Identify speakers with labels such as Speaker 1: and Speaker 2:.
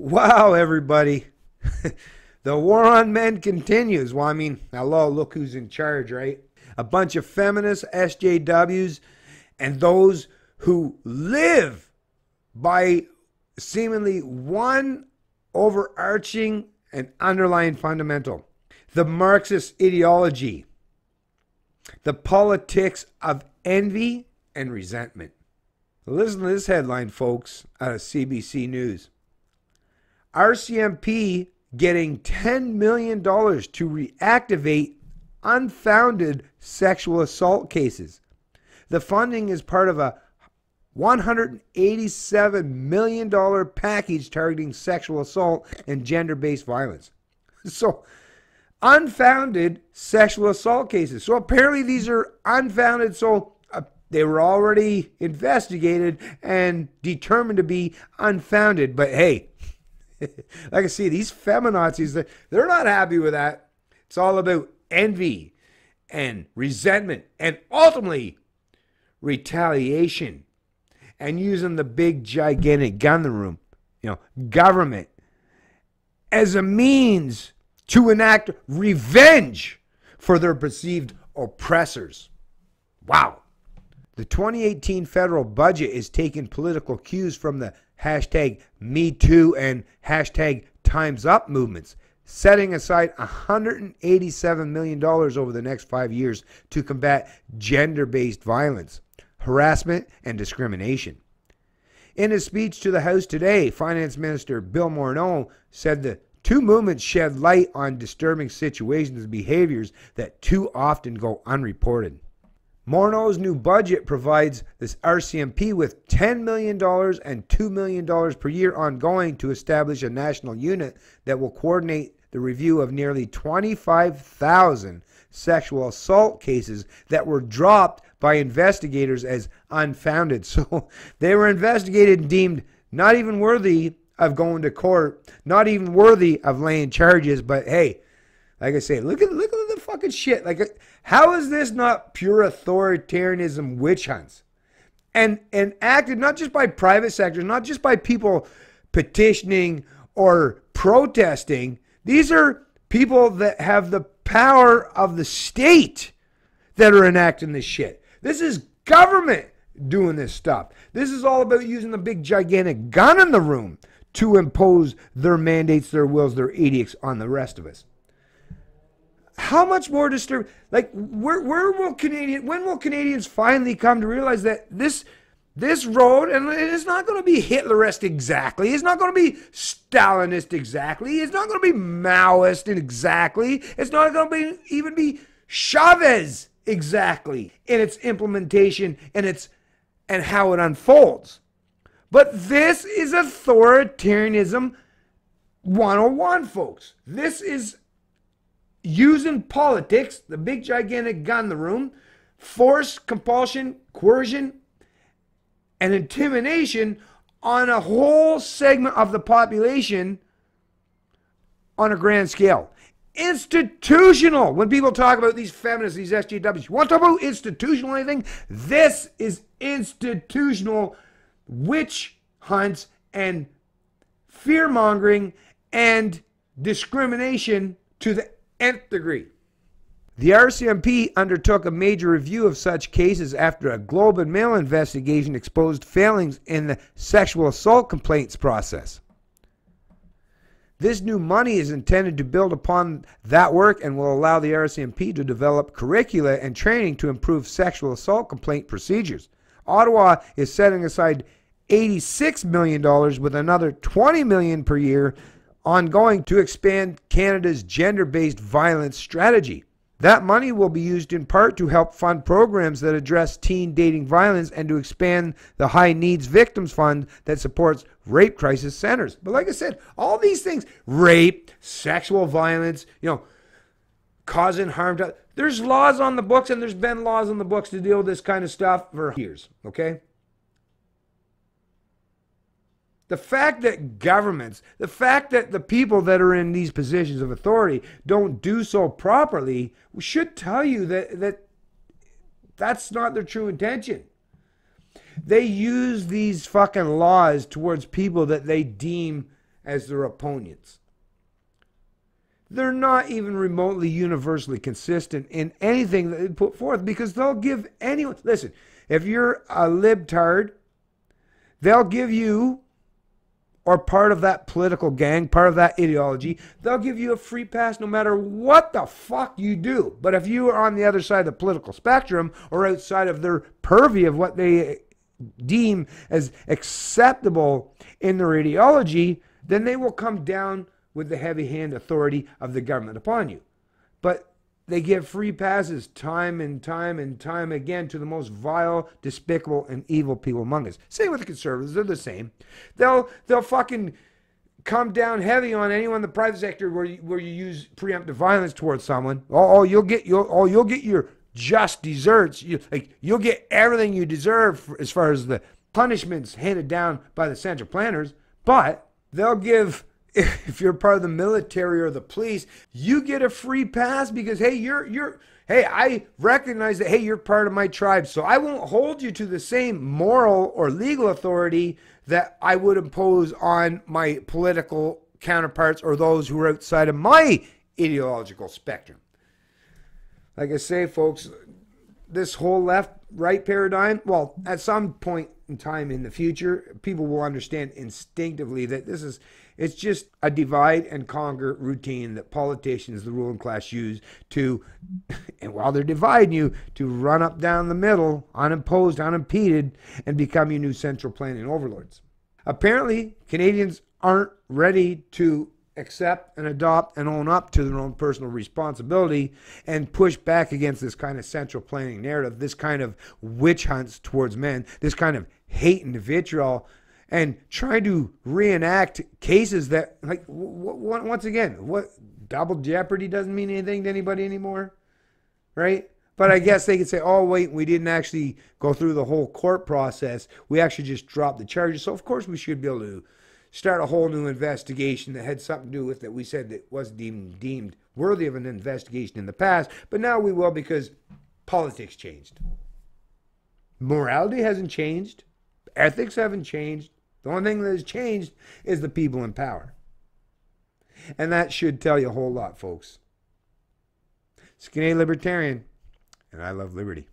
Speaker 1: Wow, everybody. The war on men continues. Well, I mean, hello, look who's in charge, right? A bunch of feminists, SJWs, and those who live by seemingly one overarching and underlying fundamental: the Marxist ideology, the politics of envy and resentment. Listen to this headline, folks, out of CBC News. RCMP getting $10 million to reactivate unfounded sexual assault cases. The funding is part of a $187 million package targeting sexual assault and gender-based violence. So, unfounded sexual assault cases. So apparently these are unfounded, so they were already investigated and determined to be unfounded. But hey, like I see, these feminazis, they're not happy with that. It's all about envy and resentment and ultimately retaliation and using the big gigantic gun in the room, government, as a means to enact revenge for their perceived oppressors. Wow. The 2018 federal budget is taking political cues from the hashtag MeToo and hashtag Time's Up movements, setting aside $187 million over the next 5 years to combat gender-based violence, harassment, and discrimination. In his speech to the House today, Finance Minister Bill Morneau said the two movements shed light on disturbing situations and behaviors that too often go unreported. Morneau's new budget provides this RCMP with $10 million and $2 million per year ongoing to establish a national unit that will coordinate the review of nearly 25,000 sexual assault cases that were dropped by investigators as unfounded. So they were investigated and deemed not even worthy of going to court, not even worthy of laying charges. But hey, like I say, look at the fucking shit. Like, how is this not pure authoritarianism witch hunts? And acted not just by private sectors, not just by people petitioning or protesting. These are people that have the power of the state that are enacting this shit. This is government doing this stuff. This is all about using the big gigantic gun in the room to impose their mandates, their wills, their edicts on the rest of us. How much more disturbing? Like, when will Canadians finally come to realize that this road, and it's not going to be Hitlerist exactly, it's not going to be Stalinist exactly, it's not going to be Maoist exactly, it's not going to even be Chavez exactly in its implementation and how it unfolds. But this is authoritarianism 101, folks. This is using politics, the big gigantic gun in the room, force, compulsion, coercion, and intimidation on a whole segment of the population on a grand scale. Institutional. When people talk about these feminists, these SJWs, you want to talk about institutional anything? This is institutional witch hunts and fear-mongering and discrimination to the nth degree. The RCMP undertook a major review of such cases after a Globe and Mail investigation exposed failings in the sexual assault complaints process. This new money is intended to build upon that work and will allow the RCMP to develop curricula and training to improve sexual assault complaint procedures. Ottawa is setting aside $86 million with another $20 million per year ongoing to expand Canada's gender-based violence strategy. That money will be used in part to help fund programs that address teen dating violence and to expand the High Needs Victims Fund that supports rape crisis centers. But like I said, all these things, rape, sexual violence, causing harm to, there's laws on the books, and there's been laws on the books to deal with this kind of stuff for years, okay? The fact that governments, the fact that the people that are in these positions of authority don't do so properly should tell you that that's not their true intention. They use these fucking laws towards people that they deem as their opponents. They're not even remotely universally consistent in anything that they put forth, because they'll give anyone, listen, if you're a libtard, they'll give you, or part of that political gang, part of that ideology, they'll give you a free pass no matter what the fuck you do. But if you are on the other side of the political spectrum, or outside of their purview of what they deem as acceptable in their ideology, then they will come down with the heavy hand authority of the government upon you. But they give free passes time and time and time again to the most vile, despicable, and evil people among us. Same with the conservatives. They're the same. They'll fucking come down heavy on anyone in the private sector where you use preemptive violence towards someone. You'll get your just desserts. You'll get everything you deserve as far as the punishments handed down by the central planners. But they'll give, if you're part of the military or the police, you get a free pass because, hey, hey, I recognize that, hey, you're part of my tribe, so I won't hold you to the same moral or legal authority that I would impose on my political counterparts or those who are outside of my ideological spectrum. Like I say, folks, this whole left-right paradigm, well, at some point in time in the future, people will understand instinctively that it's just a divide and conquer routine that politicians, the ruling class, use to, and while they're dividing you, to run up down the middle, unimposed, unimpeded, and become your new central planning overlords. Apparently, Canadians aren't ready to accept and adopt and own up to their own personal responsibility and push back against this kind of central planning narrative, this kind of witch hunts towards men, this kind of hate and vitriol, and trying to reenact cases that, like, once again, what, double jeopardy doesn't mean anything to anybody anymore, right? But I guess they could say, oh, wait, we didn't actually go through the whole court process. We actually just dropped the charges. So, of course, we should be able to start a whole new investigation that had something to do with that we said that wasn't even deemed worthy of an investigation in the past. But now we will, because politics changed. Morality hasn't changed. Ethics haven't changed. The only thing that has changed is the people in power. And that should tell you a whole lot, folks. It's Canadian Libertarian, and I love liberty.